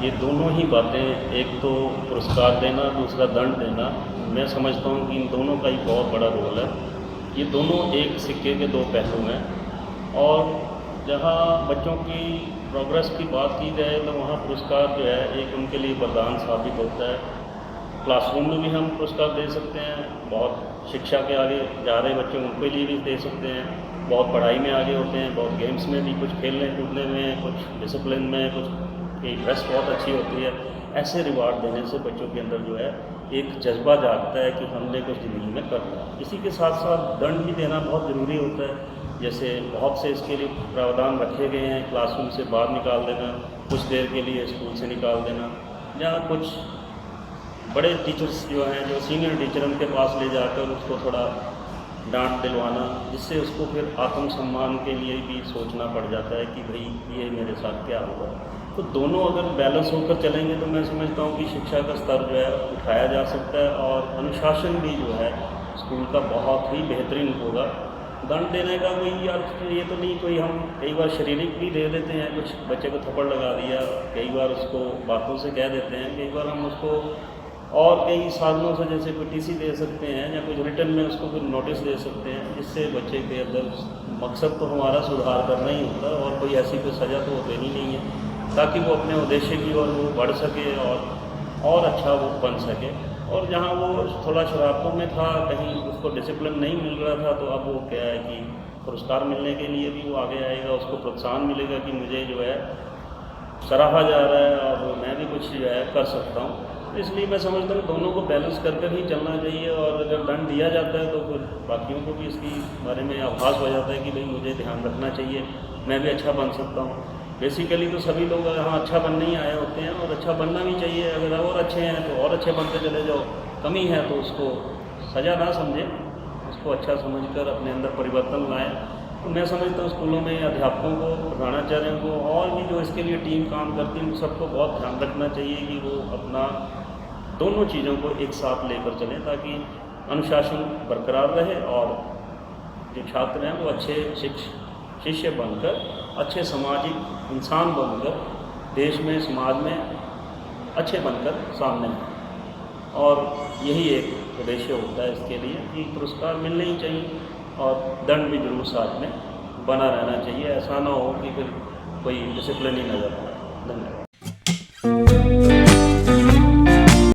ये दोनों ही बातें, एक तो पुरस्कार देना, दूसरा दंड देना, मैं समझता हूँ कि इन दोनों का ही बहुत बड़ा रोल है। ये दोनों एक सिक्के के दो पहलू हैं। और जहाँ बच्चों की प्रोग्रेस की बात की जाए तो वहाँ पुरस्कार जो है एक उनके लिए वरदान साबित होता है। क्लासरूम में भी हम पुरस्कार दे सकते हैं, बहुत शिक्षा के आगे जा रहे बच्चों उनके लिए भी दे सकते हैं, बहुत पढ़ाई में आगे होते हैं, बहुत गेम्स में भी, कुछ खेलने कूदने में, कुछ डिसिप्लिन में, कुछ की ड्रेस बहुत अच्छी होती है। ऐसे रिवार्ड देने से बच्चों के अंदर जो है एक जज्बा जागता है कि हमने कुछ ज़िंदगी में करना है। इसी के साथ साथ दंड भी देना बहुत ज़रूरी होता है। जैसे बहुत से इसके लिए प्रावधान रखे गए हैं, क्लासरूम से बाहर निकाल देना, कुछ देर के लिए स्कूल से निकाल देना, या कुछ बड़े टीचर्स जो हैं, जो सीनियर टीचर, उनके पास ले जाकर उसको थोड़ा डांट दिलवाना, जिससे उसको फिर आत्मसम्मान के लिए भी सोचना पड़ जाता है कि भाई ये मेरे साथ क्या होगा। तो दोनों अगर बैलेंस होकर चलेंगे तो मैं समझता हूँ कि शिक्षा का स्तर जो है उठाया जा सकता है और अनुशासन भी जो है स्कूल का बहुत ही बेहतरीन होगा। दंड देने का कोई अर्थ ये तो नहीं, कोई हम कई बार शारीरिक भी दे देते हैं, कुछ बच्चे को थप्पड़ लगा दिया, कई बार उसको बातों से कह देते हैं, कई बार हम उसको और कई साधनों से, जैसे कोई टीसी दे सकते हैं या कुछ रिटर्न में उसको कोई नोटिस दे सकते हैं, जिससे बच्चे के अंदर, मकसद तो हमारा सुधार करना ही होता है और कोई ऐसी कोई सज़ा तो देनी नहीं है, ताकि वो अपने उद्देश्य की ओर वो बढ़ सके और अच्छा वो बन सके। और जहाँ वो थोड़ा शरारतों में था, कहीं उसको डिसिप्लिन नहीं मिल रहा था, तो अब वो क्या है कि पुरस्कार मिलने के लिए भी वो आगे आएगा, उसको प्रोत्साहन मिलेगा कि मुझे जो है सराहा जा रहा है और मैं भी कुछ जो है कर सकता हूँ। इसलिए मैं समझता हूँ दोनों को बैलेंस कर ही चलना चाहिए। और अगर दंड दिया जाता है तो फिर बाकियों को भी इसकी बारे में आभास हो जाता है कि भाई मुझे ध्यान रखना चाहिए, मैं भी अच्छा बन सकता हूँ। बेसिकली तो सभी लोग यहाँ अच्छा बनने ही आए होते हैं और अच्छा बनना भी चाहिए। अगर और अच्छे हैं तो और अच्छे बनते चले जाओ, कमी है तो उसको सज़ा ना समझें, उसको अच्छा समझकर अपने अंदर परिवर्तन लाएं। तो मैं समझता हूँ स्कूलों में अध्यापकों को, प्रधानाचार्यों को और भी जो इसके लिए टीम काम करती है, उन सबको बहुत ध्यान रखना चाहिए कि वो अपना दोनों चीज़ों को एक साथ लेकर चलें, ताकि अनुशासन बरकरार रहे और जो छात्र हैं वो अच्छे शिष्य बनकर, अच्छे सामाजिक इंसान बनकर, देश में, समाज में अच्छे बनकर सामने आए। और यही एक उद्देश्य होता है इसके लिए कि पुरस्कार मिलने ही चाहिए और दंड भी जरूर साथ में बना रहना चाहिए। ऐसा ना हो कि फिर कोई डिसिप्लिन ही नज़र आए। धन्यवाद।